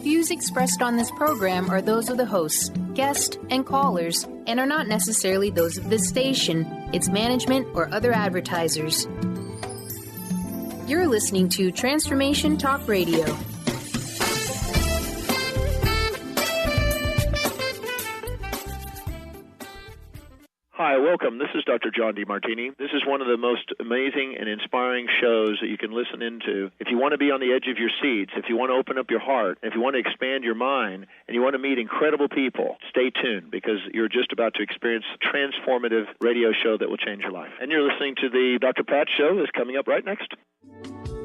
views expressed on this program are those of the hosts, guests, and callers, and are not necessarily those of this station, its management, or other advertisers. You're listening to Transformation Talk Radio. Hi, welcome. This is Dr. John DeMartini. This is one of the most amazing and inspiring shows that you can listen into. If you want to be on the edge of your seats, if you want to open up your heart, if you want to expand your mind, and you want to meet incredible people, stay tuned because you're just about to experience a transformative radio show that will change your life. And you're listening to the Dr. Pat Show that's coming up right next.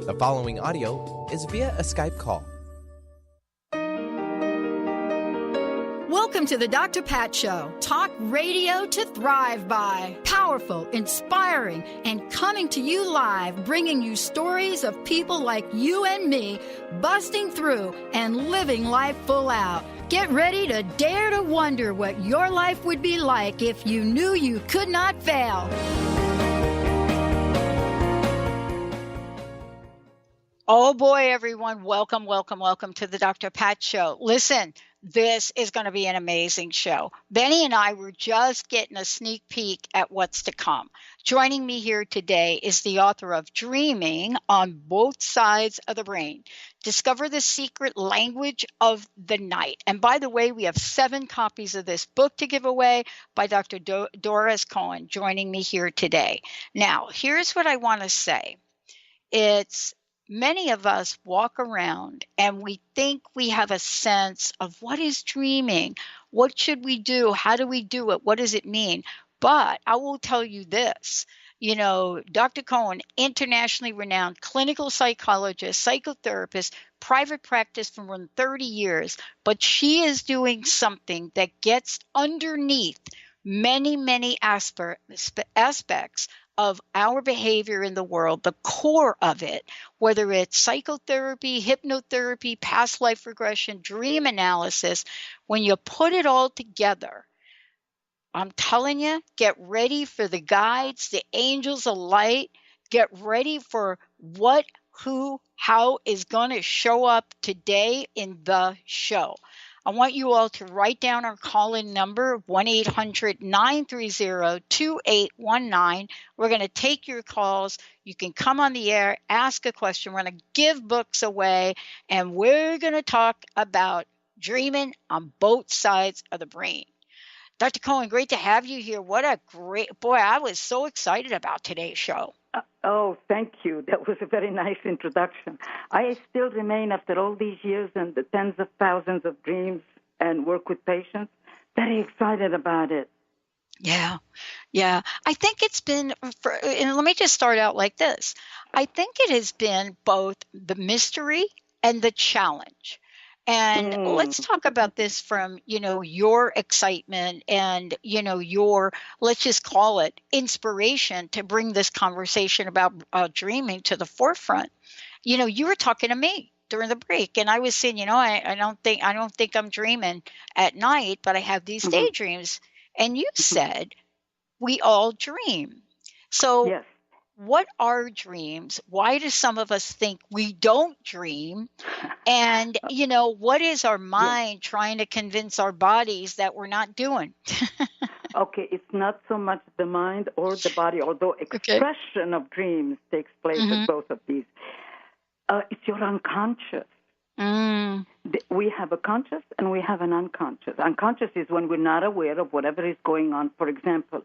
The following audio is via a Skype call. Welcome to the Dr. Pat Show. Talk radio to thrive by. Powerful, inspiring, and coming to you live, bringing you stories of people like you and me, busting through and living life full out. Get ready to dare to wonder what your life would be like if you knew you could not fail. Oh boy, everyone. Welcome to the Dr. Pat Show. Listen. This is going to be an amazing show. Benny and I were just getting a sneak peek at what's to come. Joining me here today is the author of Dreaming on Both Sides of the Brain. Discover the secret language of the night. And by the way, we have 7 copies of this book to give away by Dr. Doris Cohen joining me here today. Now, here's what I want to say. Many of us walk around and we think we have a sense of what is dreaming, what should we do, how do we do it, what does it mean? But I will tell you this, Dr. Cohen, internationally renowned clinical psychologist, psychotherapist, private practice for more than 30 years, but she is doing something that gets underneath many aspects of our behavior in the world, the core of it, whether it's psychotherapy, hypnotherapy, past life regression, dream analysis, when you put it all together, I'm telling you, get ready for the guides, the angels of light, get ready for what, who, how is going to show up today in the show. I want you all to write down our call-in number, 1-800-930-2819. We're going to take your calls. You can come on the air, ask a question. We're going to give books away, and we're going to talk about dreaming on both sides of the brain. Dr. Cohen, great to have you here. What a great, boy, I was so excited about today's show. Oh, thank you. That was a very nice introduction. I still remain, after all these years and the tens of thousands of dreams and work with patients, very excited about it. Yeah. I think it's been, and let me just start out like this. I think it has been both the mystery and the challenge. And let's talk about this from, your excitement and, your, let's just call it inspiration to bring this conversation about dreaming to the forefront. You were talking to me during the break and I was saying, I don't think I'm dreaming at night, but I have these daydreams. And you said we all dream. So yes. What are dreams? Why do some of us think we don't dream? And, what is our mind trying to convince our bodies that we're not doing? Okay, it's not so much the mind or the body, although expression of dreams takes place in both of these. It's your unconscious. We have a conscious and we have an unconscious. Unconscious is when we're not aware of whatever is going on. For example,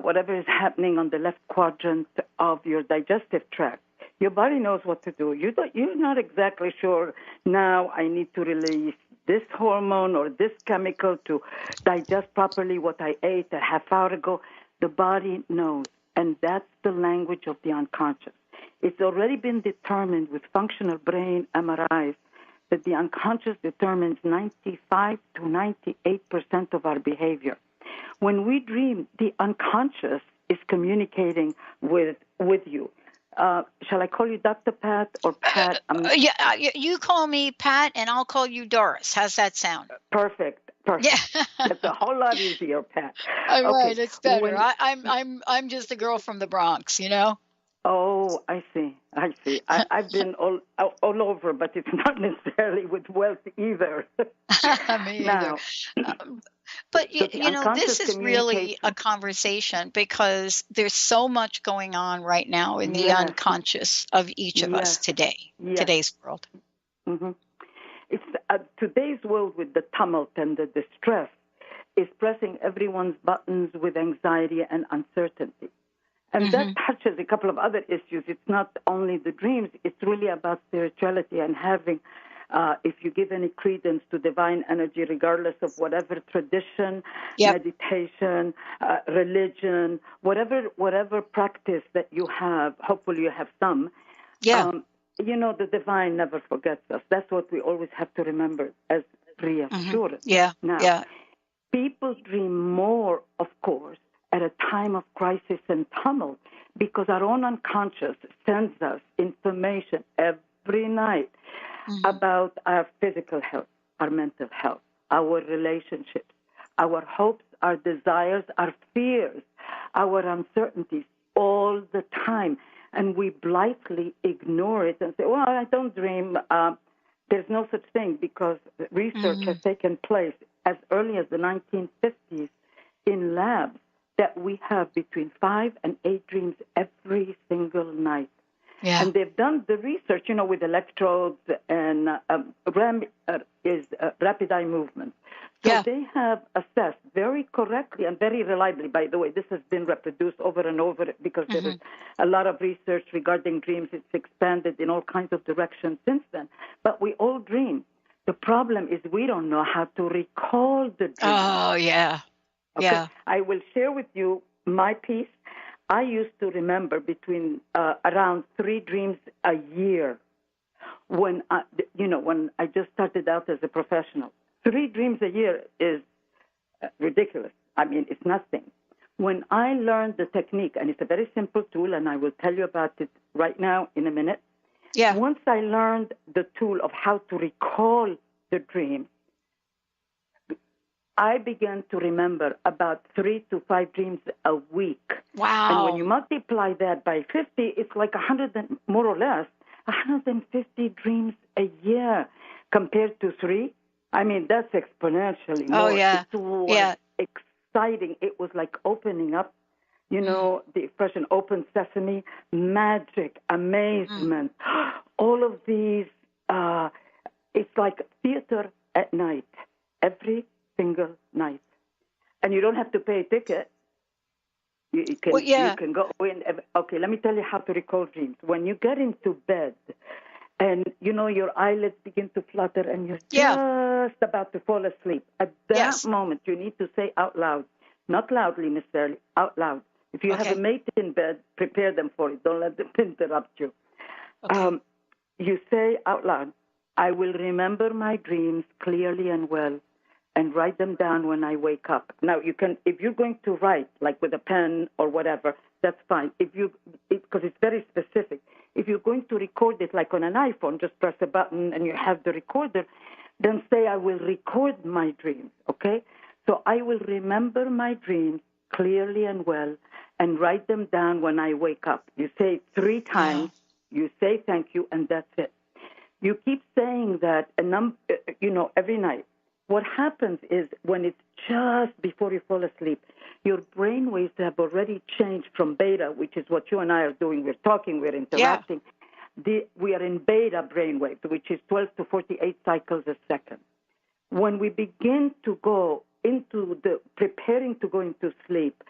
whatever is happening on the left quadrant of your digestive tract. Your body knows what to do. You're not exactly sure, now I need to release this hormone or this chemical to digest properly what I ate a half hour ago. The body knows, and that's the language of the unconscious. It's already been determined with functional brain MRIs that the unconscious determines 95 to 98% of our behavior. When we dream, the unconscious is communicating with you. Shall I call you Dr. Pat or Pat? You call me Pat, and I'll call you Doris. How's that sound? Perfect. Yeah. That's a whole lot easier, Pat. All right, it's better. I'm just a girl from the Bronx, Oh, I see. I've been all over, but it's not necessarily with wealth either. Me either. But, this is really a conversation because there's so much going on right now in the unconscious of each of us today, today's world. Mm-hmm. It's today's world with the tumult and the distress is pressing everyone's buttons with anxiety and uncertainty. And that touches a couple of other issues. It's not only the dreams, it's really about spirituality and having, if you give any credence to divine energy, regardless of whatever tradition, meditation, religion, whatever practice that you have, hopefully you have some. Yeah. The divine never forgets us. That's what we always have to remember as reassurance. Yeah. Now, people dream more, of course, at a time of crisis and tumult, because our own unconscious sends us information every night about our physical health, our mental health, our relationships, our hopes, our desires, our fears, our uncertainties all the time. And we blithely ignore it and say, well, I don't dream. There's no such thing, because research has taken place as early as the 1950s in labs that we have between 5 and 8 dreams every single night. Yeah. And they've done the research, with electrodes and rapid eye movement. So they have assessed very correctly and very reliably. By the way, this has been reproduced over and over because there is a lot of research regarding dreams. It's expanded in all kinds of directions since then. But we all dream. The problem is we don't know how to recall the dream. Oh, yeah. Okay. Yeah. I will share with you my piece. I used to remember between around 3 dreams a year when I just started out as a professional. 3 dreams a year is ridiculous. I mean, it's nothing. When I learned the technique, and it's a very simple tool, and I will tell you about it right now in a minute. Yeah. Once I learned the tool of how to recall the dream, I began to remember about 3 to 5 dreams a week. Wow. And when you multiply that by 50, it's like 150 dreams a year compared to 3. I mean, that's exponentially more. Oh, yeah. It was exciting. It was like opening up, the expression open sesame, magic, amazement. All of these, it's like theater at night, every single night. And you don't have to pay a ticket. You can go in. Okay, let me tell you how to recall dreams. When you get into bed and, your eyelids begin to flutter and you're just about to fall asleep, at that moment you need to say out loud, not loudly necessarily, out loud. If you have a mate in bed, prepare them for it. Don't let them interrupt you. Okay. You say out loud, I will remember my dreams clearly and well, and write them down when I wake up. Now, you can, if you're going to write, like with a pen or whatever, that's fine. Because it's very specific. If you're going to record it like on an iPhone, just press a button and you have the recorder, then say, I will record my dreams, okay? So I will remember my dreams clearly and well and write them down when I wake up. You say it 3 times, you say thank you, and that's it. You keep saying that, every night. What happens is when it's just before you fall asleep, your brain waves have already changed from beta, which is what you and I are doing. We're talking, we're interacting. Yeah. We are in beta brain waves, which is 12 to 48 cycles a second. When we begin to go into preparing to go into sleep,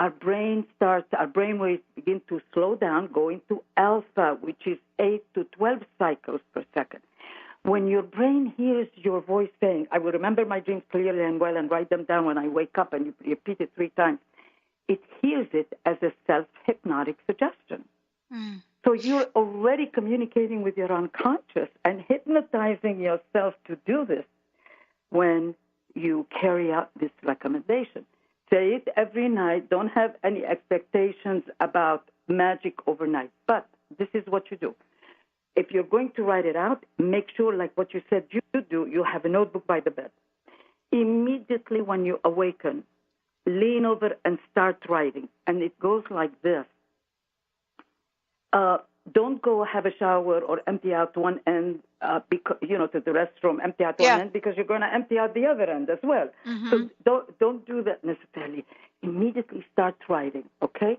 our brain waves begin to slow down, go into alpha, which is 8 to 12 cycles per second. When your brain hears your voice saying, I will remember my dreams clearly and well and write them down when I wake up, and you repeat it 3 times, it hears it as a self-hypnotic suggestion. Mm. So you're already communicating with your unconscious and hypnotizing yourself to do this when you carry out this recommendation. Say it every night. Don't have any expectations about magic overnight. But this is what you do. If you're going to write it out, make sure, like what you said you do, you have a notebook by the bed. Immediately when you awaken, lean over and start writing. And it goes like this. don't go have a shower or empty out one end, because, to the restroom, empty out one end, because you're going to empty out the other end as well. Mm-hmm. So don't do that necessarily. Immediately start writing, okay?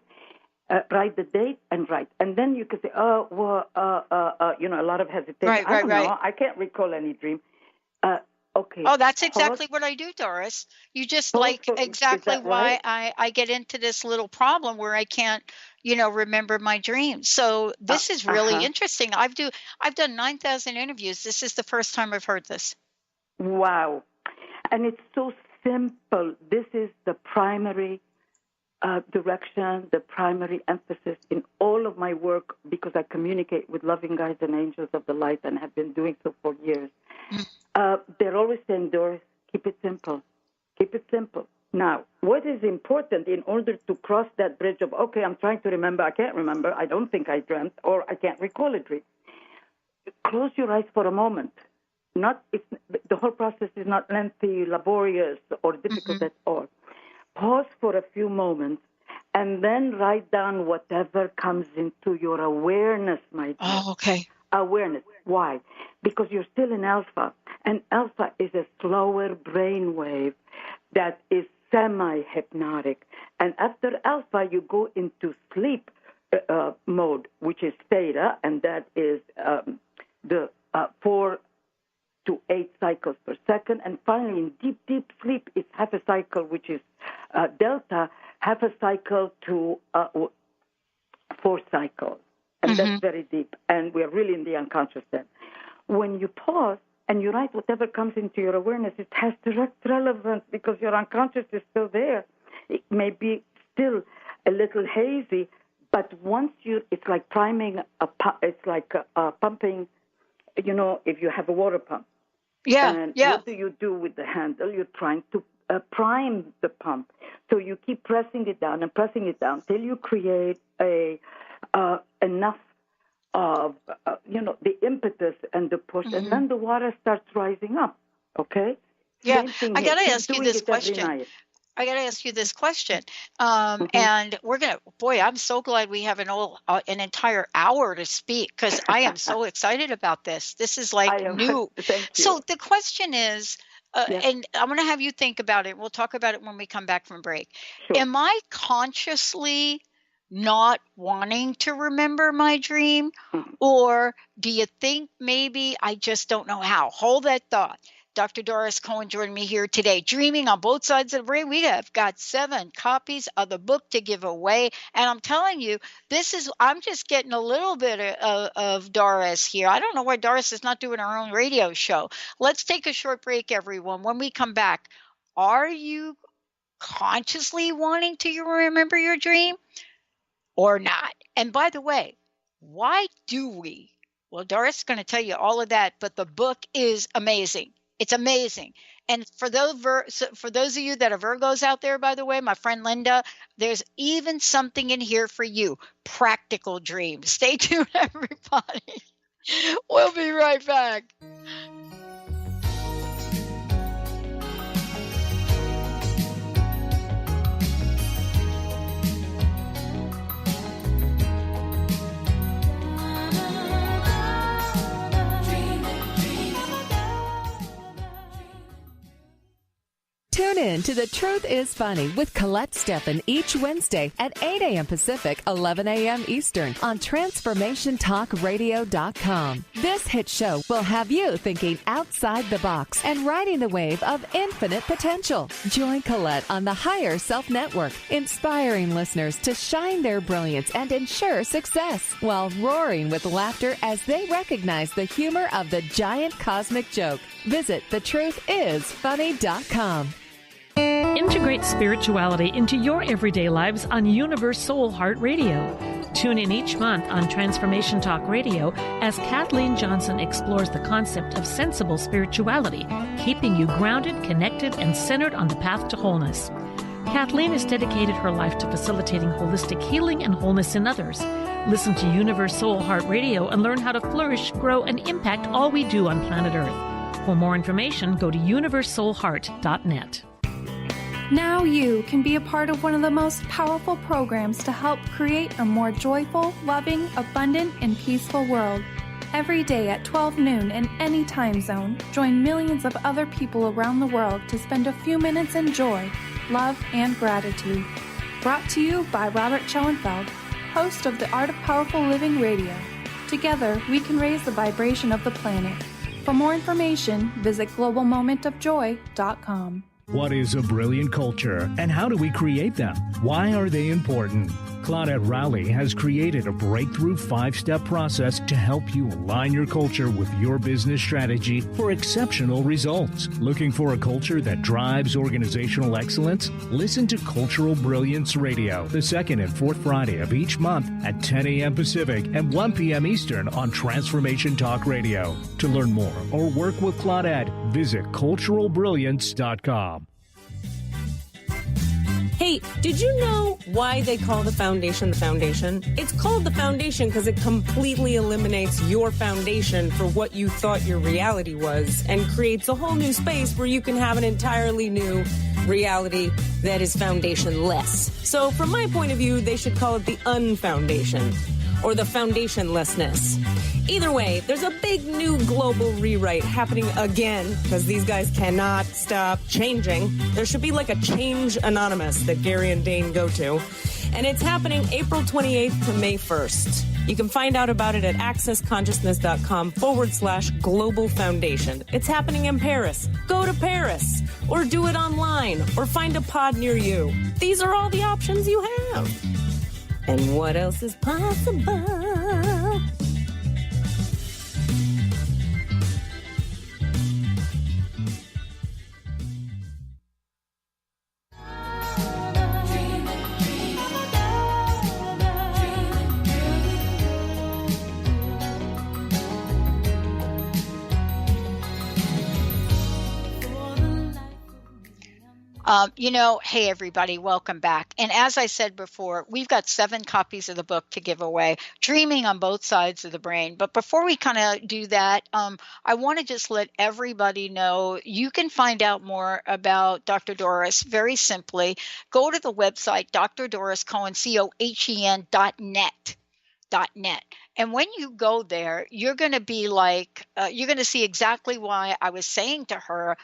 Write the date and write. And then you can say, a lot of hesitation. I don't know. I can't recall any dream. Okay. Oh, that's exactly what I do, Doris. You just exactly why I get into this little problem where I can't, remember my dreams. So this is really interesting. I've done 9,000 interviews. This is the first time I've heard this. Wow. And it's so simple. This is the primary direction, the primary emphasis in all of my work, because I communicate with loving guides and angels of the light and have been doing so for years. They're always saying, Doris, keep it simple. Keep it simple. Now, what is important in order to cross that bridge of, okay, I'm trying to remember, I can't remember, I don't think I dreamt, or I can't recall a dream. Close your eyes for a moment. The whole process is not lengthy, laborious, or difficult at all. Pause for a few moments, and then write down whatever comes into your awareness, my dear. Oh, okay. Awareness. Why? Because you're still in alpha, and alpha is a slower brain wave that is semi-hypnotic. And after alpha, you go into sleep mode, which is theta, and that is the 4 to 8 cycles per second. And finally, in deep, deep sleep, it's half a cycle, which is delta, half a cycle to 4 cycles. And that's very deep. And we're really in the unconscious then. When you pause and you write whatever comes into your awareness, it has direct relevance because your unconscious is still there. It may be still a little hazy, but once it's like priming it's like pumping, if you have a water pump. What do you do with the handle? You're trying to prime the pump. So you keep pressing it down and pressing it down till you create enough of, the impetus and the push, and then the water starts rising up, okay? Yeah, I got to ask you this question. And we're going to, I'm so glad we have an entire hour to speak, because I am so excited about this. This is like new. So the question is, and I'm going to have you think about it. We'll talk about it when we come back from break. Sure. Am I consciously not wanting to remember my dream? Or do you think maybe I just don't know how? Hold that thought. Dr. Doris Cohen joined me here today. Dreaming on Both Sides of the Brain. We have got 7 copies of the book to give away. And I'm telling you, I'm just getting a little bit of Doris here. I don't know why Doris is not doing her own radio show. Let's take a short break, everyone. When we come back, are you consciously wanting to remember your dream or not? And by the way, why do we? Well, Doris is going to tell you all of that, but the book is amazing. It's amazing. And for those of you that are Virgos out there, by the way, my friend Linda, there's even something in here for you. Practical dreams. Stay tuned, everybody. We'll be right back. Tune in to The Truth is Funny with Colette Steffen each Wednesday at 8 a.m. Pacific, 11 a.m. Eastern on TransformationTalkRadio.com. This hit show will have you thinking outside the box and riding the wave of infinite potential. Join Colette on the Higher Self Network, inspiring listeners to shine their brilliance and ensure success while roaring with laughter as they recognize the humor of the giant cosmic joke. Visit thetruthисfunny.com. Integrate spirituality into your everyday lives on Universe Soul Heart Radio. Tune in each month on Transformation Talk Radio as Kathleen Johnson explores the concept of sensible spirituality, keeping you grounded, connected, and centered on the path to wholeness. Kathleen has dedicated her life to facilitating holistic healing and wholeness in others. Listen to Universe Soul Heart Radio and learn how to flourish, grow, and impact all we do on planet Earth. For more information, go to universesoulheart.net. Now you can be a part of one of the most powerful programs to help create a more joyful, loving, abundant, and peaceful world. Every day at 12 noon in any time zone, join millions of other people around the world to spend a few minutes in joy, love, and gratitude. Brought to you by Robert Schoenfeld, host of the Art of Powerful Living Radio. Together, we can raise the vibration of the planet. For more information, visit globalmomentofjoy.com. What is a brilliant culture, and how do we create them? Why are they important? Claudette Rowley has created a breakthrough 5-step process to help you align your culture with your business strategy for exceptional results. Looking for a culture that drives organizational excellence? Listen to Cultural Brilliance Radio, the second and fourth Friday of each month at 10 a.m. Pacific and 1 p.m. Eastern on Transformation Talk Radio. To learn more or work with Claudette, visit culturalbrilliance.com. Hey, did you know why they call the foundation the foundation? It's called the foundation because it completely eliminates your foundation for what you thought your reality was and creates a whole new space where you can have an entirely new reality that is foundationless. So from my point of view, they should call it the unfoundation or the foundationlessness. Either way, there's a big new global rewrite happening again because these guys cannot stop changing. There should be like a Change Anonymous that Gary and Dane go to. And it's happening April 28th to May 1st. You can find out about it at accessconsciousness.com/global foundation. It's happening in Paris. Go to Paris or do it online or find a pod near you. These are all the options you have. And what else is possible? Hey, everybody, welcome back. And as I said before, we've got 7 copies of the book to give away, Dreaming on Both Sides of the Brain. But before we kind of do that, I want to just let everybody know you can find out more about Dr. Doris very simply. Go to the website, drdoriscohen.net. And when you go there, you're going to be like, you're going to see exactly why I was saying to her,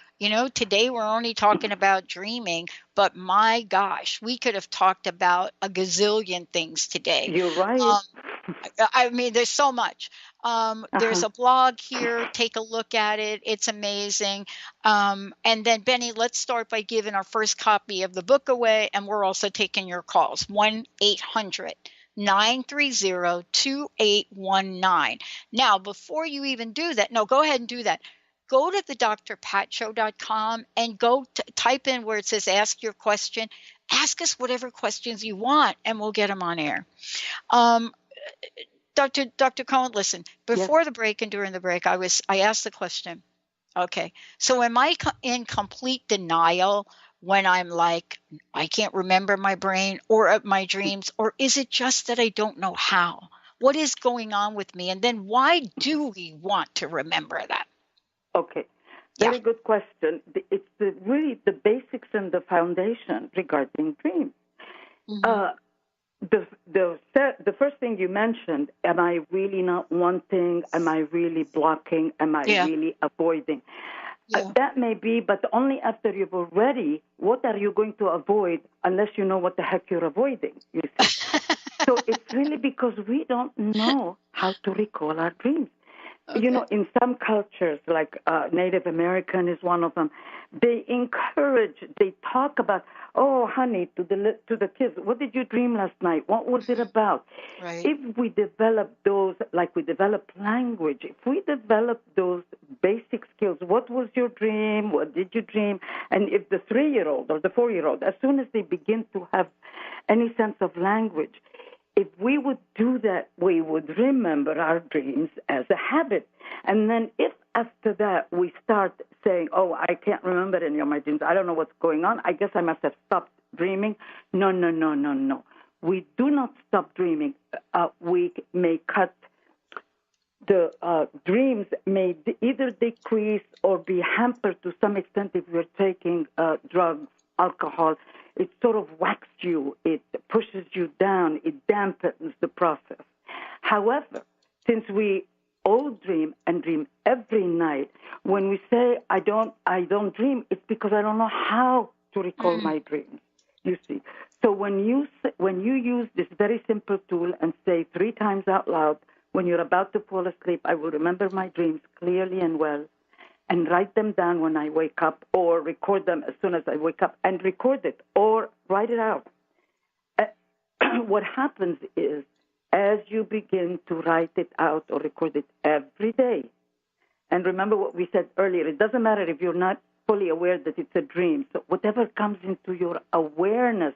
today we're only talking about dreaming, but my gosh, we could have talked about a gazillion things today. You're right. There's so much. There's a blog here. Take a look at it. It's amazing. And then, Benny, let's start by giving our first copy of the book away, and we're also taking your calls, 1-800-930-2819. Now, before you even do that, no, go ahead and do that. Go to the drpatshow.com and go type in where it says ask your question. Ask us whatever questions you want, and we'll get them on air. Dr. Cohen, listen, before the break and during the break, I asked the question, okay, so am I in complete denial when I'm like, I can't remember my brain or my dreams, or is it just that I don't know how? What is going on with me? And then why do we want to remember that? Okay, very good question. It's really the basics and the foundation regarding dreams. Mm-hmm. The first thing you mentioned, am I really not wanting? Am I really blocking? Am I really avoiding? That may be, but only after you've already, what are you going to avoid unless you know what the heck you're avoiding, you see? So it's really because we don't know how to recall our dreams. Okay. In some cultures, like Native American is one of them, they talk about, oh, honey, to the kids, what did you dream last night? What was it about? Right. If we develop those, like we develop language, if we develop those basic skills, what was your dream? What did you dream? And if the 3-year-old or the 4-year-old, as soon as they begin to have any sense of language, if we would do that, we would remember our dreams as a habit. And then if after that we start saying, oh, I can't remember any of my dreams, I don't know what's going on, I guess I must have stopped dreaming. No. We do not stop dreaming. We may cut the dreams may either decrease or be hampered to some extent if we're taking drugs alcohol, it sort of whacks you, it pushes you down, it dampens the process. However, since we all dream and dream every night, when we say I don't dream, it's because I don't know how to recall my dreams. You see, so when you use this very simple tool and say 3 times out loud, when you're about to fall asleep, I will remember my dreams clearly and well, and write them down when I wake up, or record them as soon as I wake up, and record it, or write it out. What happens is, as you begin to write it out or record it every day, and remember what we said earlier, it doesn't matter if you're not fully aware that it's a dream. So whatever comes into your awareness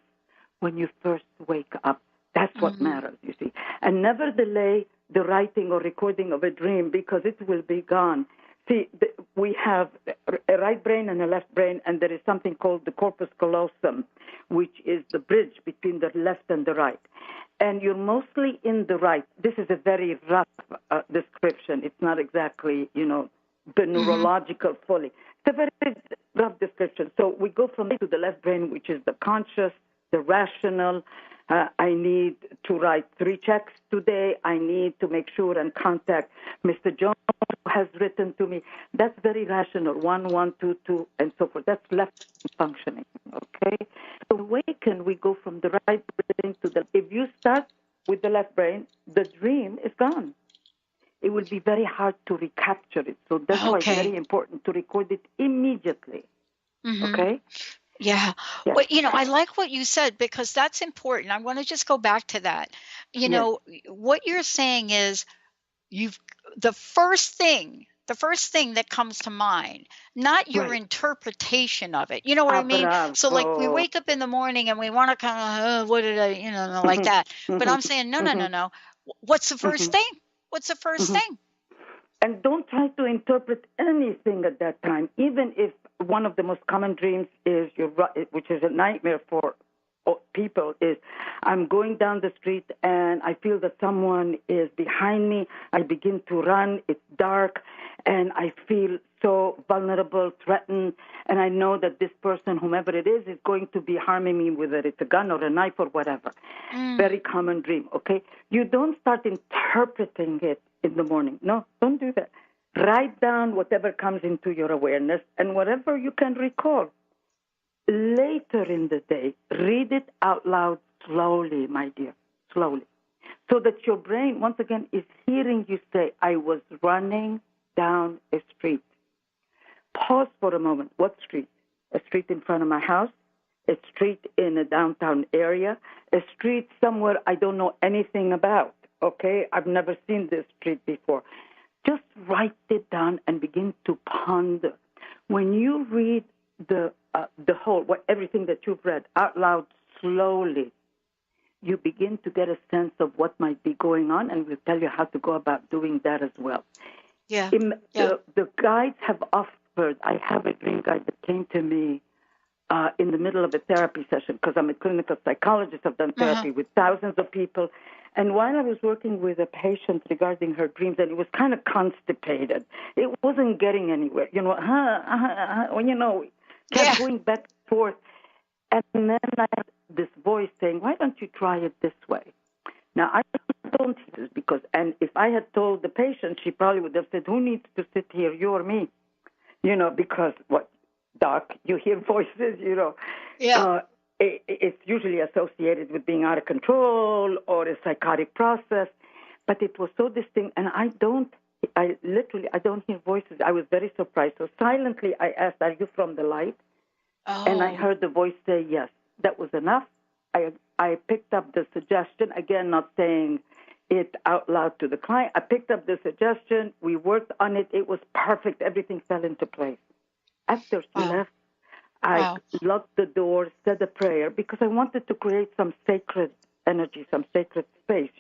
when you first wake up, that's what matters, you see. And never delay the writing or recording of a dream, because it will be gone. See, we have a right brain and a left brain, and there is something called the corpus callosum, which is the bridge between the left and the right. And you're mostly in the right. This is a very rough description. It's not exactly, the neurological fully. It's a very rough description. So we go from to the left brain, which is the conscious, the rational. I need to write 3 checks today. I need to make sure and contact Mr. Jones, who has written to me. That's very rational. 1, 1, 2, 2, and so forth. That's left functioning. Okay. So awaken, we go from the right brain to the. If you start with the left brain, the dream is gone. It will be very hard to recapture it. So that's why it's very important to record it immediately. Okay? Yeah. Well, I like what you said, because that's important. I want to just go back to that. What you're saying is the first thing that comes to mind, not your interpretation of it. You know what I mean? So like we wake up in the morning and we want to kind of, what did I, like that. But I'm saying, no. What's the first thing? What's the first thing? And don't try to interpret anything at that time, even if one of the most common dreams is, which is a nightmare for people, is I'm going down the street and I feel that someone is behind me. I begin to run. It's dark, and I feel so vulnerable, threatened, and I know that this person, whomever it is going to be harming me, whether it's a gun or a knife or whatever. Very common dream, okay? You don't start interpreting it in the morning. No, don't do that. Write down whatever comes into your awareness and whatever you can recall. Later in the day, read it out loud slowly, my dear, slowly, so that your brain, once again, is hearing you say, I was running down a street. Pause for a moment. What street? A street in front of my house? A street in a downtown area? A street somewhere I don't know anything about, okay? I've never seen this street before. Just write it down and begin to ponder. When you read the whole, everything that you've read out loud slowly, you begin to get a sense of what might be going on, and we'll tell you how to go about doing that as well. The guides have offered, I have a dream guide that came to me in the middle of a therapy session, because I'm a clinical psychologist. I've done therapy with thousands of people. And while I was working with a patient regarding her dreams, and it was kind of constipated, it wasn't getting anywhere. Kept going back and forth. And then I had this voice saying, why don't you try it this way? Now, I don't do this because, and if I had told the patient, she probably would have said, who needs to sit here, you or me? Because, Doc, you hear voices, it's usually associated with being out of control or a psychotic process. But it was so distinct, and I don't hear voices. I was very surprised. So silently I asked, are you from the light? And I heard the voice say yes. That was enough. I picked up the suggestion, again, not saying it out loud to the client. I picked up the suggestion. We worked on it. It was perfect. Everything fell into place. After she left, I locked the door, said a prayer, because I wanted to create some sacred energy, some sacred space,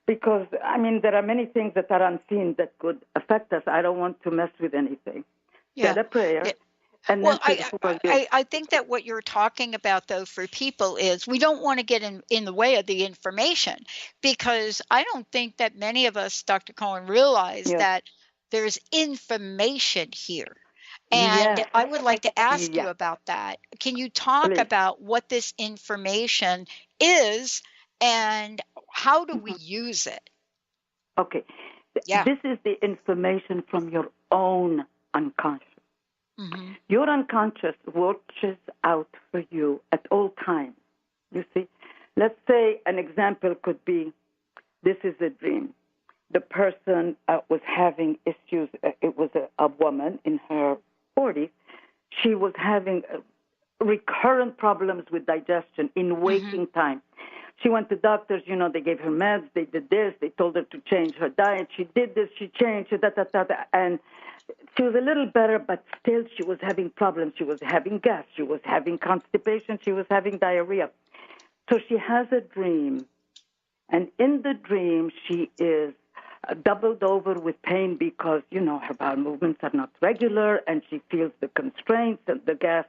because, there are many things that are unseen that could affect us. I don't want to mess with anything. Said a prayer. And well, I think that what you're talking about, though, for people is we don't want to get in the way of the information, because I don't think that many of us, Dr. Cohen, realize that there's information here. And I would like to ask you about that. Can you talk about what this information is and how do we use it? Okay. This is the information from your own unconscious. Your unconscious watches out for you at all times. You see? Let's say an example could be, this is a dream. The person was having issues. It was a woman in her 40s. She was having recurrent problems with digestion in waking time. She went to doctors, they gave her meds, they did this, they told her to change her diet. She did this, she changed, and she was a little better, but still she was having problems. She was having gas, she was having constipation, she was having diarrhea. So she has a dream, and in the dream she is doubled over with pain because, her bowel movements are not regular, and she feels the constraints, and the gas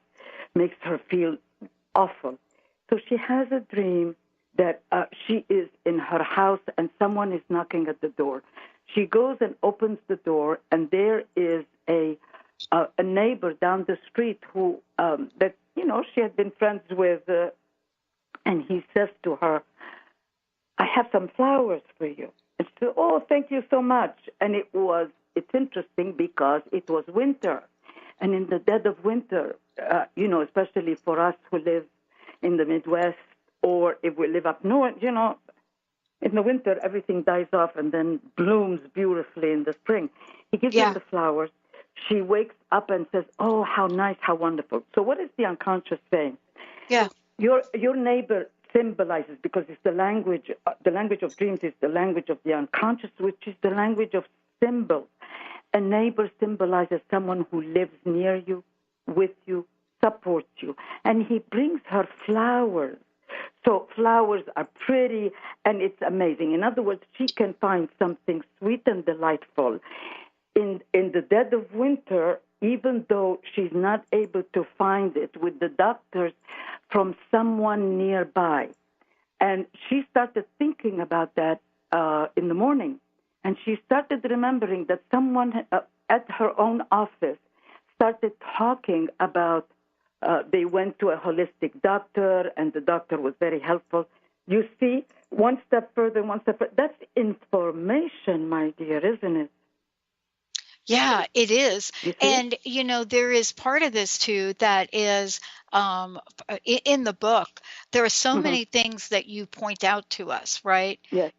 makes her feel awful. So she has a dream that she is in her house and someone is knocking at the door. She goes and opens the door, and there is a neighbor down the street who she had been friends with, and he says to her, "I have some flowers for you." And she said, "Oh, thank you so much." And it's interesting because it was winter, and in the dead of winter, especially for us who live in the Midwest, or if we live up north, in the winter, everything dies off and then blooms beautifully in the spring. He gives her the flowers. She wakes up and says, "Oh, how nice, how wonderful." So what is the unconscious saying? Yeah. Your neighbor symbolizes, because it's the language of dreams is the language of the unconscious, which is the language of symbols. A neighbor symbolizes someone who lives near you, with you, supports you. And he brings her flowers. So flowers are pretty, and it's amazing. In other words, she can find something sweet and delightful. In the dead of winter, even though she's not able to find it with the doctors, from someone nearby. And she started thinking about that in the morning. And she started remembering that someone at her own office started talking about they went to a holistic doctor, and the doctor was very helpful. You see, one step further. That's information, my dear, isn't it? Yeah, it is. And, there is part of this, too, that is in the book. There are so many things that you point out to us, right? Yes.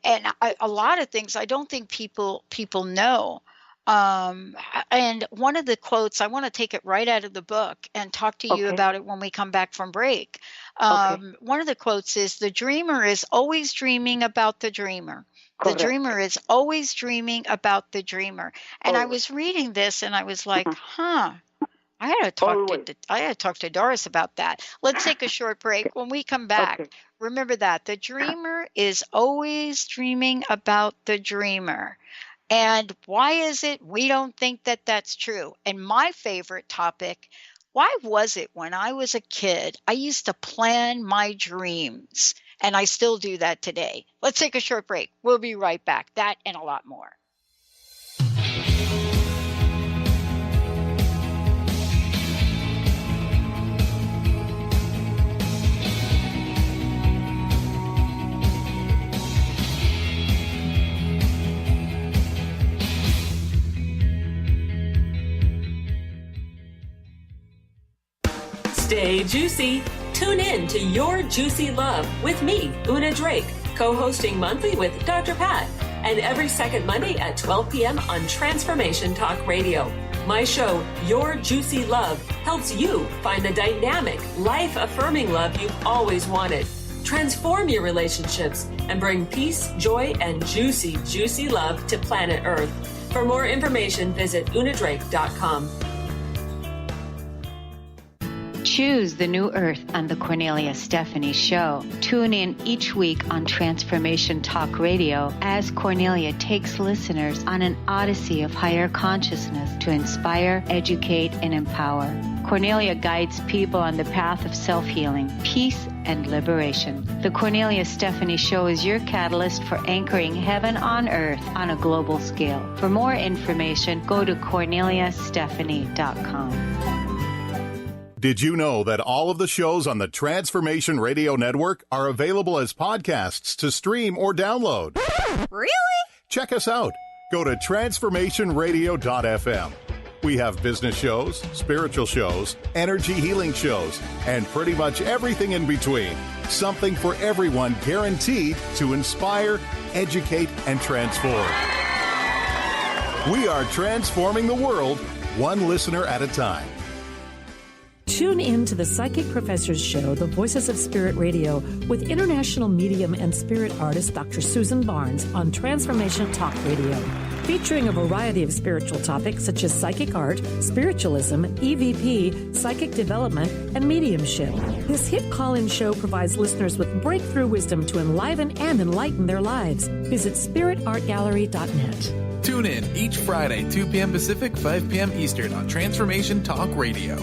And a lot of things I don't think people know. And one of the quotes, I want to take it right out of the book and talk to you about it when we come back from break. One of the quotes is, "The dreamer is always dreaming about the dreamer. Correct. The dreamer is always dreaming about the dreamer." And I was reading this and I was like, I had to talk to Doris about that. Let's take a short break. When we come back, remember that the dreamer is always dreaming about the dreamer. And why is it we don't think that that's true? And my favorite topic, why was it when I was a kid, I used to plan my dreams? And I still do that today. Let's take a short break. We'll be right back. That and a lot more. Stay juicy. Tune in to Your Juicy Love with me, Una Drake, co-hosting monthly with Dr. Pat, and every second Monday at 12 p.m. on Transformation Talk Radio. My show, Your Juicy Love, helps you find the dynamic, life-affirming love you've always wanted. Transform your relationships and bring peace, joy, and juicy, juicy love to planet Earth. For more information, visit unadrake.com. Choose the new earth on the Cornelia Stephanie Show. Tune in each week on Transformation Talk Radio as Cornelia takes listeners on an odyssey of higher consciousness to inspire, educate, and empower. Cornelia guides people on the path of self-healing, peace, and liberation. The Cornelia Stephanie Show is your catalyst for anchoring heaven on earth on a global scale. For more information, go to corneliastephanie.com. Did you know that all of the shows on the Transformation Radio Network are available as podcasts to stream or download? Really? Check us out. Go to transformationradio.fm. We have business shows, spiritual shows, energy healing shows, and pretty much everything in between. Something for everyone, guaranteed to inspire, educate, and transform. We are transforming the world, one listener at a time. Tune in to the Psychic Professors Show, The Voices of Spirit Radio, with international medium and spirit artist Dr. Susan Barnes on Transformation Talk Radio, featuring a variety of spiritual topics such as psychic art, spiritualism, EVP, psychic development, and mediumship. This hit call-in show provides listeners with breakthrough wisdom to enliven and enlighten their lives. Visit spiritartgallery.net. Tune in each Friday, 2 p.m. Pacific, 5 p.m. Eastern on Transformation Talk Radio.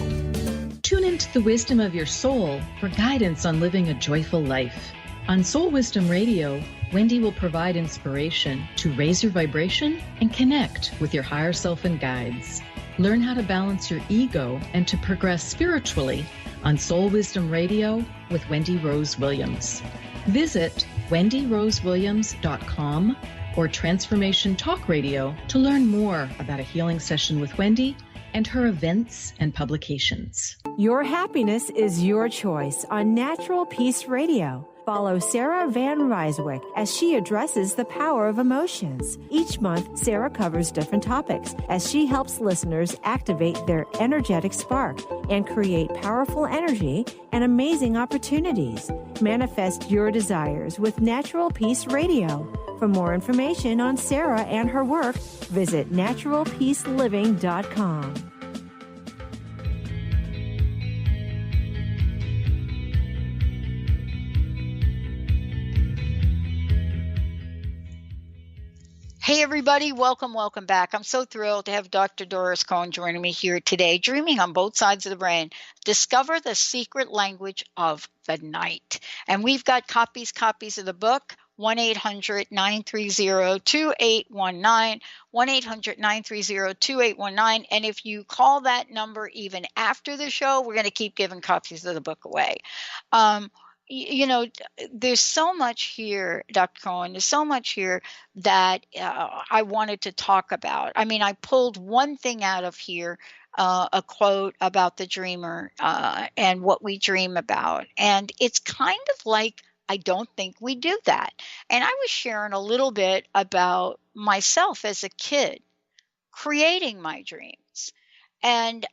Tune into the wisdom of your soul for guidance on living a joyful life. On Soul Wisdom Radio, Wendy will provide inspiration to raise your vibration and connect with your higher self and guides. Learn how to balance your ego and to progress spiritually on Soul Wisdom Radio with Wendy Rose Williams. Visit wendyrosewilliams.com or Transformation Talk Radio to learn more about a healing session with Wendy and her events and publications. Your happiness is your choice on Natural Peace Radio. Follow Sarah Van Ryswick as she addresses the power of emotions. Each month, Sarah covers different topics as she helps listeners activate their energetic spark and create powerful energy and amazing opportunities. Manifest your desires with Natural Peace Radio. For more information on Sarah and her work, visit naturalpeaceliving.com. Hey, everybody. Welcome back. I'm so thrilled to have Dr. Doris Cohen joining me here today, Dreaming on Both Sides of the Brain. Discover the secret language of the night. And we've got copies of the book, 1-800-930-2819, 1-800-930-2819. And if you call that number even after the show, we're going to keep giving copies of the book away. You know, there's so much here, Dr. Cohen, there's so much here that I wanted to talk about. I mean, I pulled one thing out of here, a quote about the dreamer and what we dream about. And it's kind of like, I don't think we do that. And I was sharing a little bit about myself as a kid, creating my dreams. And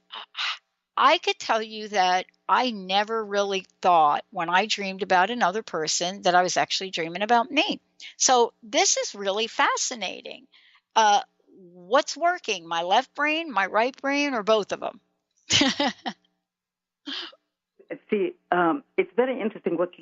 I could tell you that I never really thought when I dreamed about another person that I was actually dreaming about me. So this is really fascinating. What's working, my left brain, my right brain, or both of them? See, it's very interesting what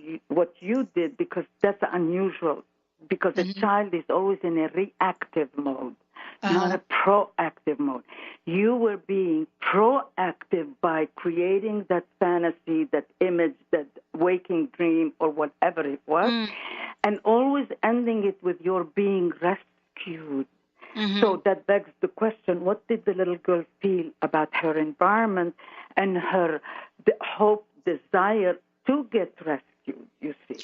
you did, because that's unusual, because a child is always in a reactive mode, not a proactive mode. You were being proactive by creating that fantasy, that image, that waking dream, or whatever it was, and always ending it with your being rescued. So that begs the question, what did the little girl feel about her environment and her hope, desire to get rescued, you see?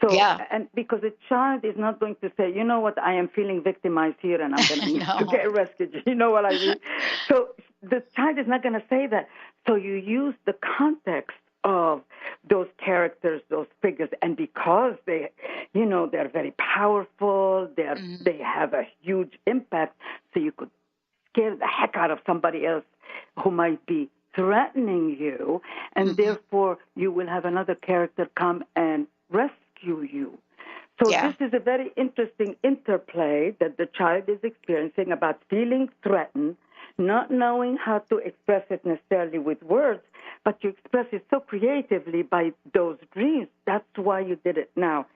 So, and because a child is not going to say, you know what, I am feeling victimized here and I'm going to need to get rescued. You know what I mean? So the child is not going to say that. So you use the context of those characters, those figures, and because they, you know, they're very powerful, they have a huge impact, so you could scare the heck out of somebody else who might be threatening you, and therefore you will have another character come and rescue you. So this is a very interesting interplay that the child is experiencing about feeling threatened, not knowing how to express it necessarily with words, but you express it so creatively by those dreams. That's why you did it. Now,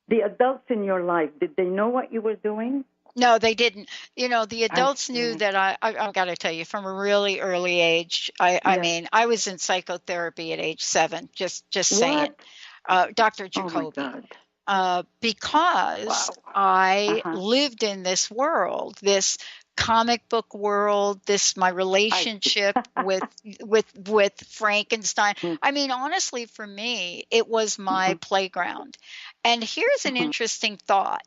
the adults in your life, did they know what you were doing? No, they didn't. The adults knew that I've got to tell you, from a really early age, I mean, I was in psychotherapy at age 7, just saying. Dr. Jacoby. Oh, my God. Because I lived in this world, this comic book world, my relationship with Frankenstein. I mean, honestly, for me, it was my playground. And here's an interesting thought.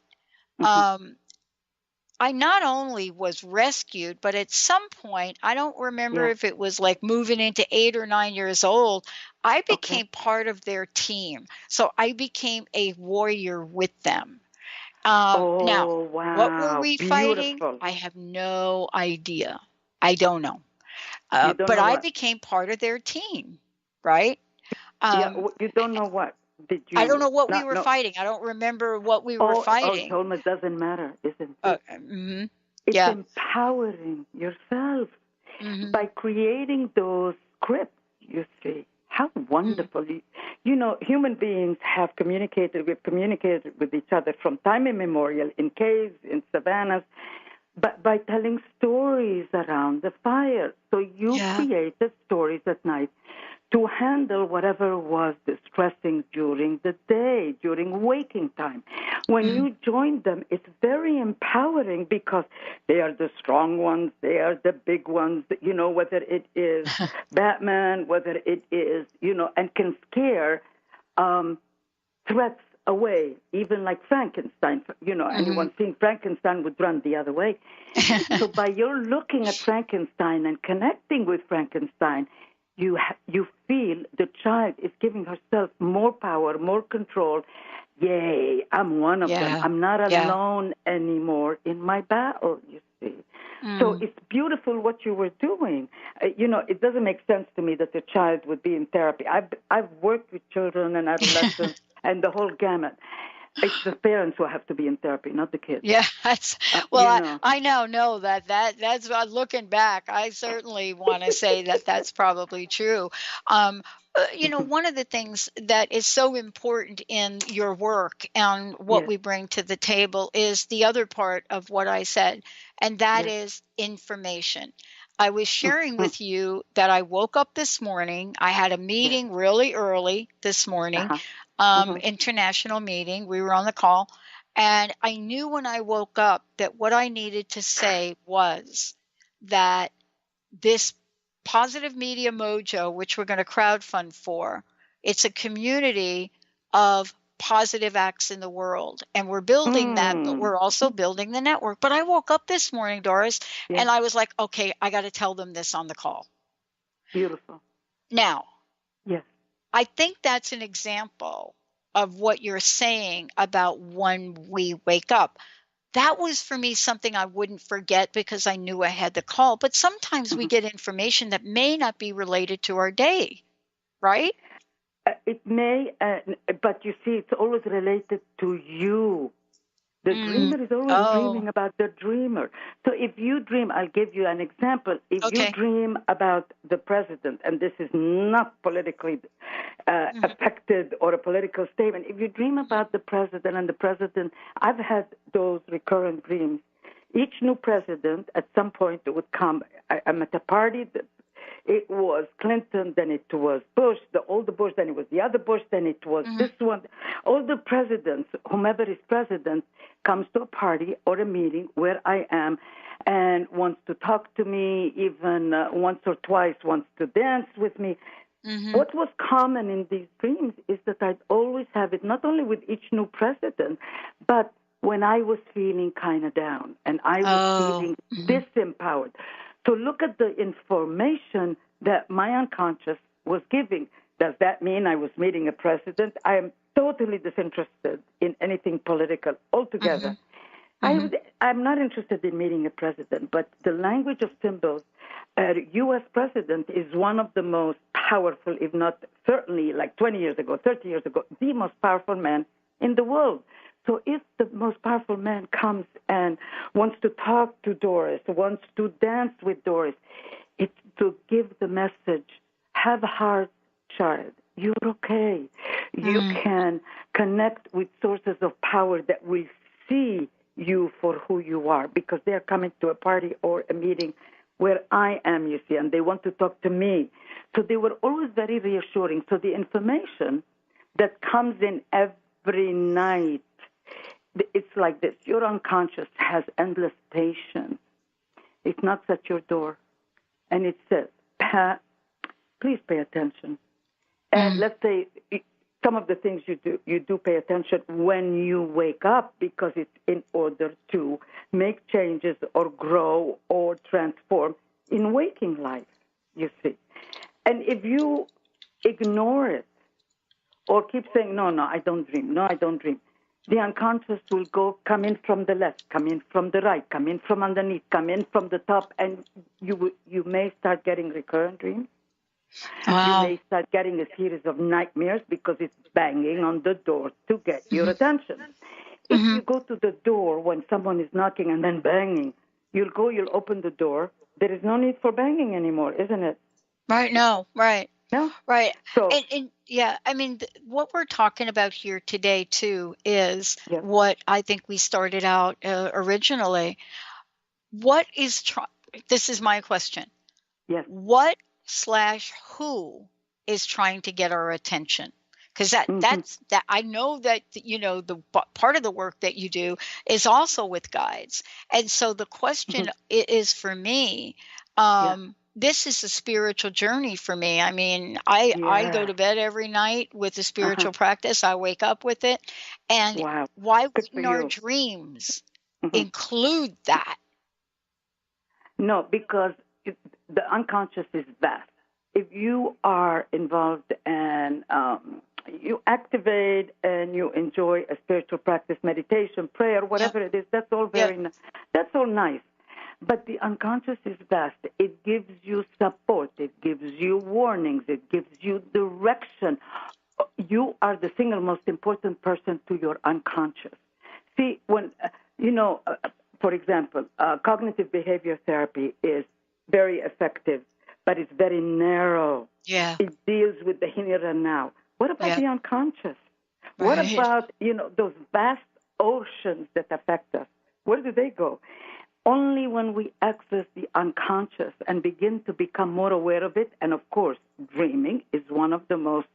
I not only was rescued, but at some point, I don't remember if it was like moving into 8 or 9 years old, I became part of their team. So I became a warrior with them. Now, what were we fighting? I have no idea. I don't know. But I became part of their team, right? You don't know what? Did you? I don't know what we were fighting. I don't remember what we were fighting. Oh, it doesn't matter, isn't it? It's empowering yourself by creating those scripts, you see. How wonderful. Human beings have communicated. We've communicated with each other from time immemorial in caves, in savannas, but by telling stories around the fire. So you created stories at night to handle whatever was distressing during the day, during waking time. When you join them, it's very empowering because they are the strong ones, they are the big ones, whether it is Batman, whether it is, and can scare threats away, even like Frankenstein. Anyone seeing Frankenstein would run the other way. So by your looking at Frankenstein and connecting with Frankenstein, you feel the child is giving herself more power, more control. Yay, I'm one of them. I'm not alone anymore in my battle, you see. So it's beautiful what you were doing. It doesn't make sense to me that the child would be in therapy. I've worked with children and adolescents and the whole gamut. It's the parents who have to be in therapy, not the kids. Yeah, I know that's looking back. I certainly want to say that that's probably true. One of the things that is so important in your work and what we bring to the table is the other part of what I said, and that is information. I was sharing with you that I woke up this morning. I had a meeting really early this morning. International meeting. We were on the call, and I knew when I woke up that what I needed to say was that this Positive Media Mojo, which we're going to crowdfund for, it's a community of positive acts in the world, and we're building that, but we're also building the network. But I woke up this morning, Doris, and I was like, okay, I got to tell them this on the call. Beautiful. Now, yes. I think that's an example of what you're saying about when we wake up. That was, for me, something I wouldn't forget because I knew I had the call. But sometimes we get information that may not be related to our day, right? It may, but you see, it's always related to you. The dreamer is always dreaming about the dreamer. So if you dream, I'll give you an example. If you dream about the president, and this is not politically affected or a political statement, if you dream about the president and the president, I've had those recurrent dreams. Each new president, at some point, would come. I'm at a party. It was Clinton, then it was Bush, the older Bush, then it was the other Bush, then it was this one. All the presidents, whomever is president, comes to a party or a meeting where I am and wants to talk to me, even once or twice wants to dance with me. What was common in these dreams is that I'd always have it, not only with each new president, but when I was feeling kind of down and I was feeling disempowered. So look at the information that my unconscious was giving. Does that mean I was meeting a president? I am totally disinterested in anything political altogether. I'm not interested in meeting a president, but the language of symbols, a U.S. president is one of the most powerful, if not certainly like 20 years ago, 30 years ago, the most powerful man in the world. So if the most powerful man comes and wants to talk to Doris, wants to dance with Doris, it's to give the message, have a heart, child, you're okay. You can connect with sources of power that will see you for who you are, because they're coming to a party or a meeting where I am, you see, and they want to talk to me. So they were always very reassuring. So the information that comes in every night, it's like this. Your unconscious has endless patience. It knocks at your door, and it says, please pay attention. And let's say some of the things you do pay attention when you wake up, because it's in order to make changes or grow or transform in waking life, you see. And if you ignore it or keep saying, no, I don't dream, the unconscious will come in from the left, come in from the right, come in from underneath, come in from the top, and you may start getting recurrent dreams. Wow. You may start getting a series of nightmares because it's banging on the door to get your attention. If you go to the door when someone is knocking and then banging, you'll open the door. There is no need for banging anymore, isn't it? Right, no, right. No? Right. So, and yeah, I mean, what we're talking about here today, too, is what I think we started out originally. This is my question. Yes. What/who is trying to get our attention? Because that's I know that, the part of the work that you do is also with guides. And so the question is for me, this is a spiritual journey for me. I mean, I go to bed every night with a spiritual practice. I wake up with it. And why wouldn't our dreams include that? No, because the unconscious is vast. If you are involved and you activate and you enjoy a spiritual practice, meditation, prayer, whatever it is, that's all that's all nice. But the unconscious is vast. It gives you support. It gives you warnings. It gives you direction. You are the single most important person to your unconscious. See, when, for example, cognitive behavior therapy is very effective, but it's very narrow. Yeah. It deals with the here and now. What about the unconscious? What about, those vast oceans that affect us? Where do they go? Only when we access the unconscious and begin to become more aware of it, and of course, dreaming is one of the most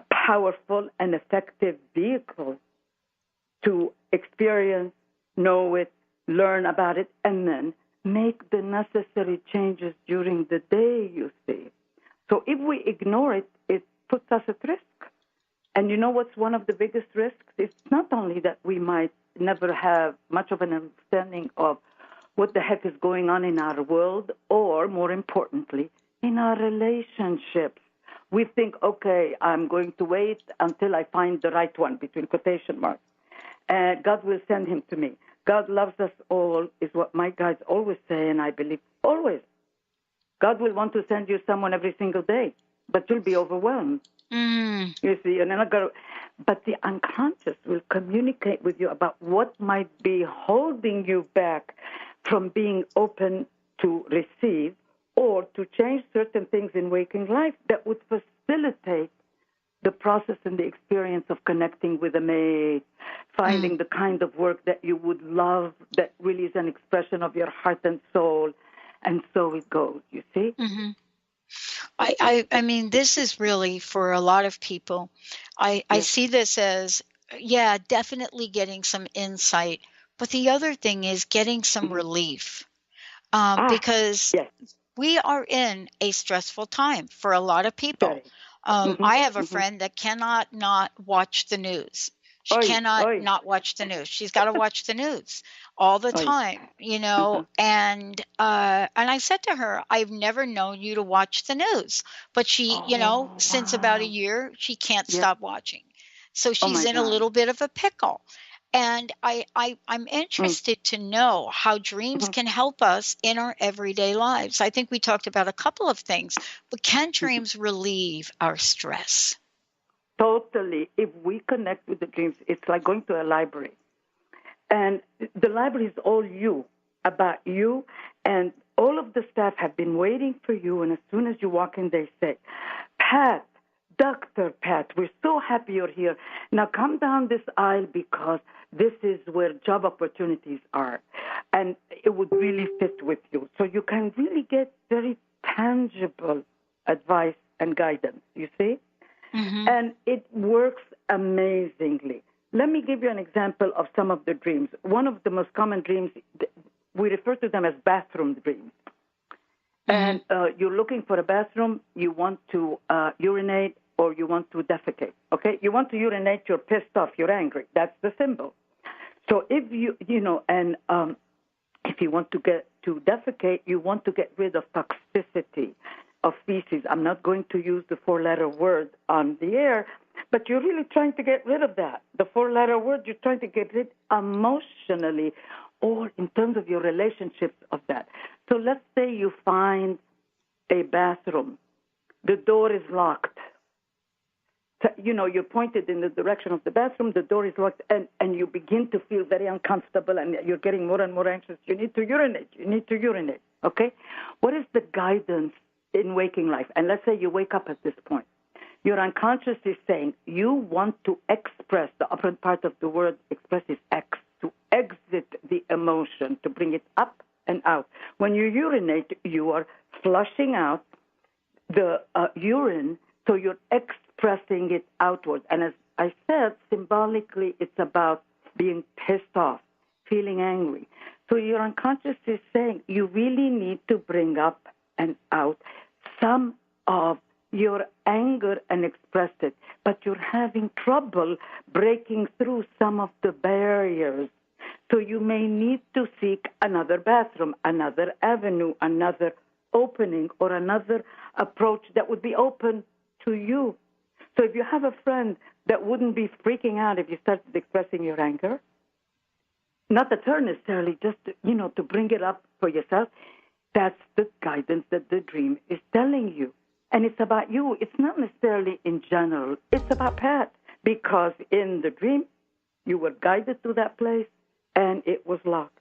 powerful and effective vehicles to experience, know it, learn about it, and then make the necessary changes during the day, you see. So if we ignore it, it puts us at risk. And you know what's one of the biggest risks? It's not only that we might never have much of an understanding of what the heck is going on in our world, or more importantly, in our relationships. We think, okay, I'm going to wait until I find the right one, between quotation marks. God will send him to me. God loves us all, is what my guides always say, and I believe always. God will want to send you someone every single day, but you'll be overwhelmed. You see, but the unconscious will communicate with you about what might be holding you back from being open to receive or to change certain things in waking life that would facilitate the process and the experience of connecting with a mate, finding the kind of work that you would love, that really is an expression of your heart and soul, and so it goes, you see? I mean, this is really for a lot of people. I see this as, definitely getting some insight, but the other thing is getting some relief, because we are in a stressful time for a lot of people. I have a friend that cannot not watch the news. She cannot not watch the news. She's got to watch the news all the time, and I said to her, I've never known you to watch the news, but she, since about a year, she can't stop watching. So she's in a little bit of a pickle. And I'm interested to know how dreams can help us in our everyday lives. I think we talked about a couple of things, but can dreams relieve our stress? Totally. If we connect with the dreams, it's like going to a library. And the library is all you, about you. And all of the staff have been waiting for you, and as soon as you walk in, they say, Pat, Dr. Pat, we're so happy you're here. Now come down this aisle because this is where job opportunities are, and it would really fit with you. So you can really get very tangible advice and guidance, you see? Mm-hmm. And it works amazingly. Let me give you an example of some of the dreams. One of the most common dreams, we refer to them as bathroom dreams. Mm-hmm. And you're looking for a bathroom, you want to urinate, or you want to defecate, okay? You want to urinate, you're pissed off, you're angry. That's the symbol. So if if you want to get to defecate, you want to get rid of toxicity of feces. I'm not going to use the 4-letter word on the air, but you're really trying to get rid of that. The 4-letter word, you're trying to get rid emotionally or in terms of your relationships of that. So let's say you find a bathroom. The door is locked. So, you're pointed in the direction of the bathroom, the door is locked, and you begin to feel very uncomfortable, and you're getting more and more anxious. You need to urinate, okay? What is the guidance in waking life? And let's say you wake up at this point. Your unconscious is saying you want to express, the upper part of the word express is X, to exit the emotion, to bring it up and out. When you urinate, you are flushing out the urine, so you're expressing it outward. And as I said, symbolically, it's about being pissed off, feeling angry. So your unconscious is saying you really need to bring up and out some of your anger and express it, but you're having trouble breaking through some of the barriers. So you may need to seek another bathroom, another avenue, another opening, or another approach that would be open to you. So if you have a friend that wouldn't be freaking out if you started expressing your anger, not at her necessarily, just to bring it up for yourself, that's the guidance that the dream is telling you. And it's about you. It's not necessarily in general. It's about Pat, because in the dream, you were guided to that place, and it was locked.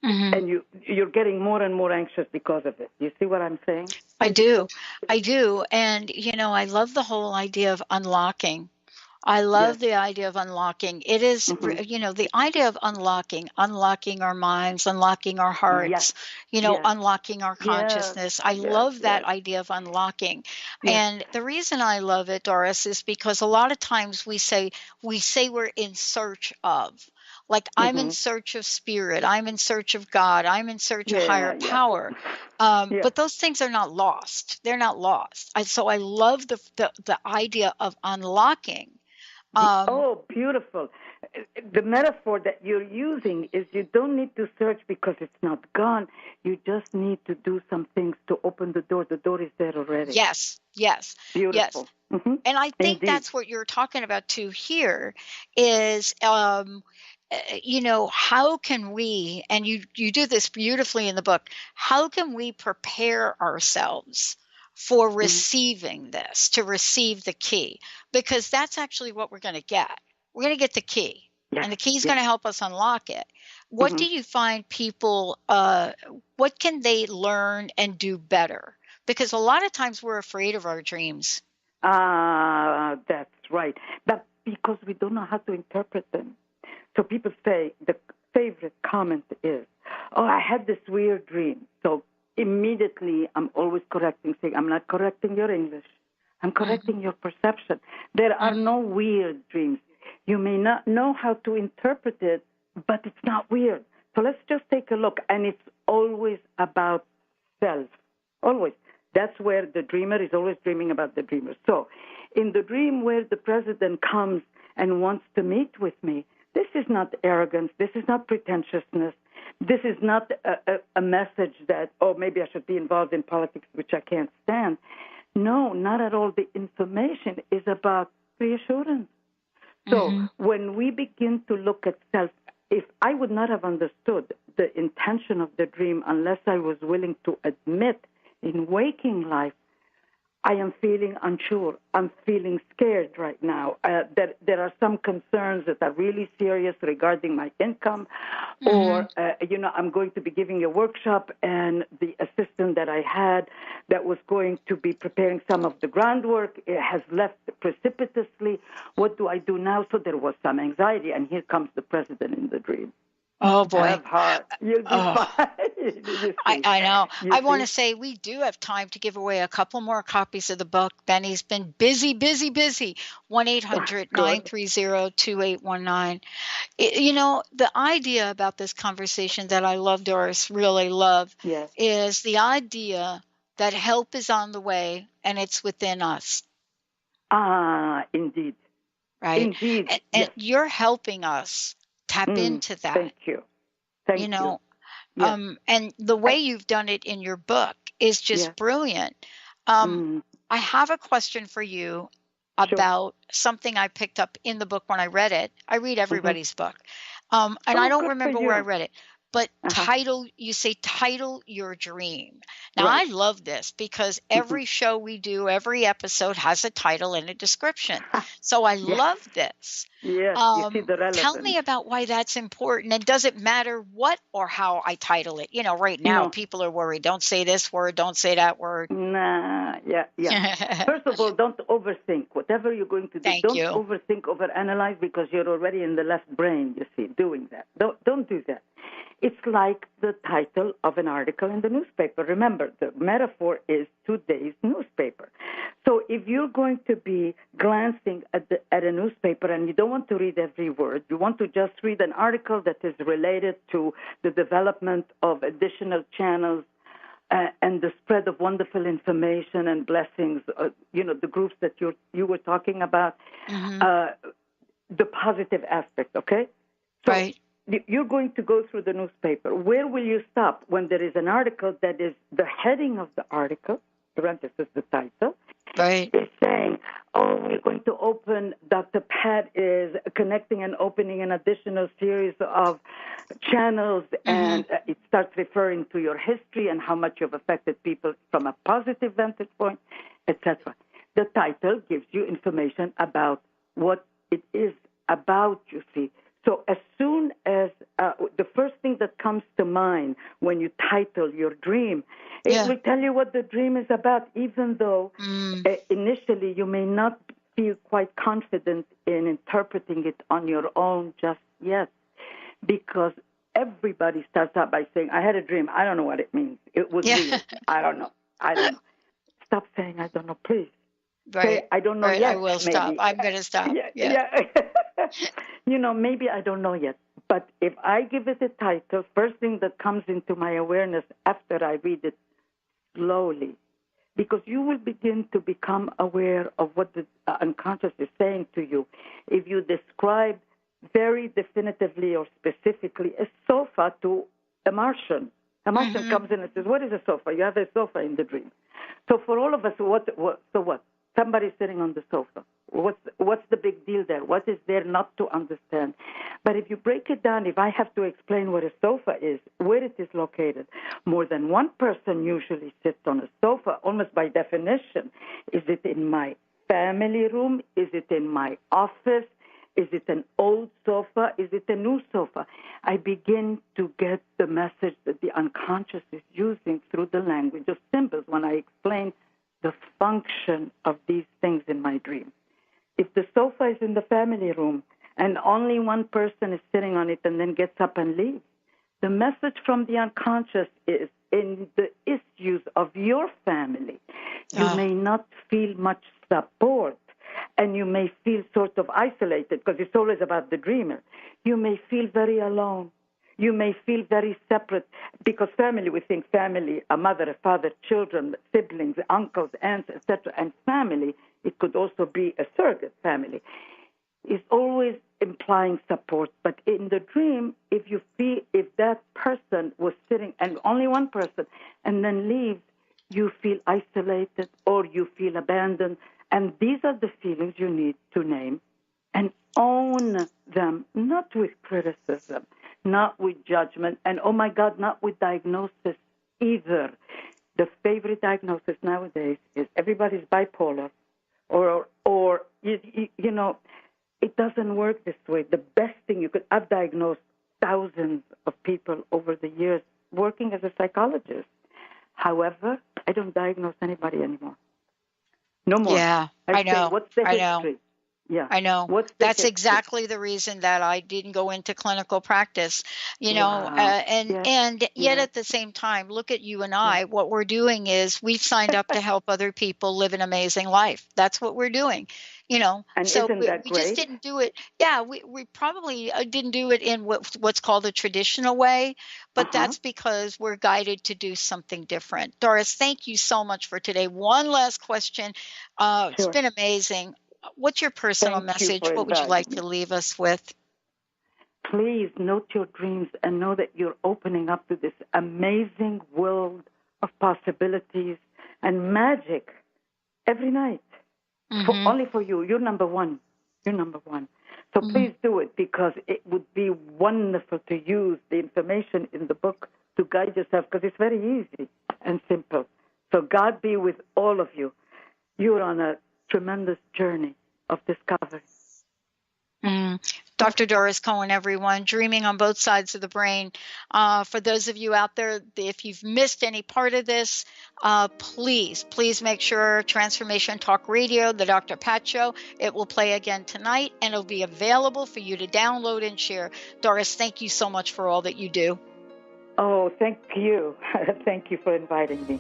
Mm-hmm. And you're getting more and more anxious because of it. You see what I'm saying? I do. And, I love the whole idea of unlocking. I love the idea of unlocking. It is, the idea of unlocking our minds, unlocking our hearts, unlocking our consciousness. I love that idea of unlocking. And the reason I love it, Doris, is because a lot of times we say we're in search of. Like, I'm in search of spirit, I'm in search of God, I'm in search of higher power. But those things are not lost. They're not lost. So I love the idea of unlocking. Beautiful. The metaphor that you're using is you don't need to search because it's not gone. You just need to do some things to open the door. The door is there already. Yes. Beautiful. Yes. Mm-hmm. And I think that's what you're talking about too here is, how can we, and you do this beautifully in the book, how can we prepare ourselves for receiving this, to receive the key? Because that's actually what we're going to get. We're going to get the key, and the key is going to help us unlock it. What do you find people, what can they learn and do better? Because a lot of times we're afraid of our dreams. That's right. But because we don't know how to interpret them. So people say, the favorite comment is, I had this weird dream. So immediately I'm always correcting, saying, I'm not correcting your English. I'm correcting your perception. There are no weird dreams. You may not know how to interpret it, but it's not weird. So let's just take a look. And it's always about self. Always. That's where the dreamer is always dreaming about the dreamer. So in the dream where the president comes and wants to meet with me, this is not arrogance. This is not pretentiousness. This is not a message that, maybe I should be involved in politics, which I can't stand. No, not at all. The information is about reassurance. So when we begin to look at self, if I would not have understood the intention of the dream unless I was willing to admit in waking life, I am feeling unsure. I'm feeling scared right now. There are some concerns that are really serious regarding my income, Or, I'm going to be giving a workshop, and the assistant that I had that was going to be preparing some of the groundwork has left precipitously. What do I do now? So there was some anxiety, and here comes the president in the dream. Oh, boy. Have heart. You'll be fine. I know. I want to say we do have time to give away a couple more copies of the book. Benny's been busy. 1-800-930-2819. The idea about this conversation that I love, Doris, really love, is the idea that help is on the way and it's within us. Indeed. Right? Indeed. And you're helping us tap into that. Thank you. Thank you. And the way you've done it in your book is just brilliant. I have a question for you about something I picked up in the book when I read it. I read everybody's book. And I don't remember where I read it. But title your dream. Now, I love this because every show we do, every episode has a title and a description. So I love this. Yes, you see the relevance. Tell me about why that's important. And does it matter what or how I title it? Right now people are worried. Don't say this word. Don't say that word. Nah, yeah. First of all, don't overthink. Whatever you're going to do, don't overthink, overanalyze, because you're already in the left brain, you see, doing that. Don't do that. It's like the title of an article in the newspaper. Remember, the metaphor is today's newspaper. So if you're going to be glancing at a newspaper and you don't want to read every word, you want to just read an article that is related to the development of additional channels and the spread of wonderful information and blessings, the groups that you were talking about, the positive aspect, okay? So, right. You're going to go through the newspaper. Where will you stop when there is an article that is the heading of the article, parenthesis, the title, is saying, we're going to open, Dr. Pat is connecting and opening an additional series of channels, and it starts referring to your history and how much you've affected people from a positive vantage point, etc. The title gives you information about what it is about, you see. So as soon as the first thing that comes to mind when you title your dream, it will tell you what the dream is about, even though initially you may not feel quite confident in interpreting it on your own just yet, because everybody starts out by saying, I had a dream. I don't know what it means. It was weird. I don't know. Stop saying, I don't know, please. Right. Say, I don't know yet. I will maybe. Stop. I'm going to stop. Maybe I don't know yet. But if I give it a title, first thing that comes into my awareness after I read it slowly, because you will begin to become aware of what the unconscious is saying to you. If you describe very definitively or specifically a sofa to a Martian, comes in and says, what is a sofa? You have a sofa in the dream. So for all of us, what? Somebody's sitting on the sofa. What's the big deal there? What is there not to understand? But if you break it down, if I have to explain what a sofa is, where it is located, more than one person usually sits on a sofa, almost by definition. Is it in my family room? Is it in my office? Is it an old sofa? Is it a new sofa? I begin to get the message that the unconscious is using through the language of symbols when I explain the function of these things in my dream. If the sofa is in the family room and only one person is sitting on it and then gets up and leaves, the message from the unconscious is, in the issues of your family, you may not feel much support, and you may feel sort of isolated, because it's always about the dreamer. You may feel very alone. You may feel very separate, because family, we think family, a mother, a father, children, siblings, uncles, aunts, etc. And family, it could also be a surrogate family, is always implying support. But in the dream, if that person was sitting, and only one person, and then leaves, you feel isolated or you feel abandoned. And these are the feelings you need to name and own them, not with criticism, not with judgment, and, oh, my God, not with diagnosis either. The favorite diagnosis nowadays is everybody's bipolar, or it doesn't work this way. The best thing you could have diagnosed thousands of people over the years working as a psychologist. However, I don't diagnose anybody anymore. No more. Yeah, I know. What's the history? I know. Yeah, I know. That's exactly the reason that I didn't go into clinical practice, and yet at the same time, look at you and I. What we're doing is we've signed up to help other people live an amazing life. That's what we're doing, And so we great? just didn't do it. Yeah, we probably didn't do it in what's called a traditional way, but that's because we're guided to do something different. Doris, thank you so much for today. One last question. It's been amazing. What's your personal message? What would you like to leave us with? Please note your dreams and know that you're opening up to this amazing world of possibilities and magic every night. Only for you. You're number one. You're number one. So please do it, because it would be wonderful to use the information in the book to guide yourself, because it's very easy and simple. So God be with all of you. You're on a tremendous journey of discovery. Dr. Doris Cohen, everyone, Dreaming on Both Sides of the Brain. For those of you out there, if you've missed any part of this, please make sure Transformation Talk Radio, the Dr. Pat Show, it will play again tonight, and it'll be available for you to download and share. Doris, thank you so much for all that you do. Oh, thank you. Thank you for inviting me.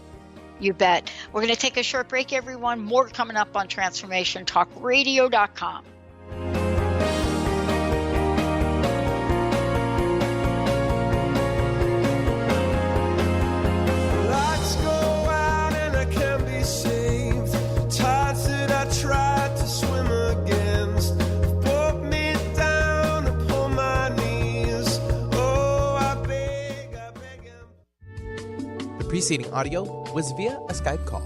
You bet. We're going to take a short break, everyone. More coming up on TransformationTalkRadio.com. Lights go out and I can't be saved. Tides that I tried to swim against brought me down upon my knees. Oh, I beg. The preceding audio was via a Skype call.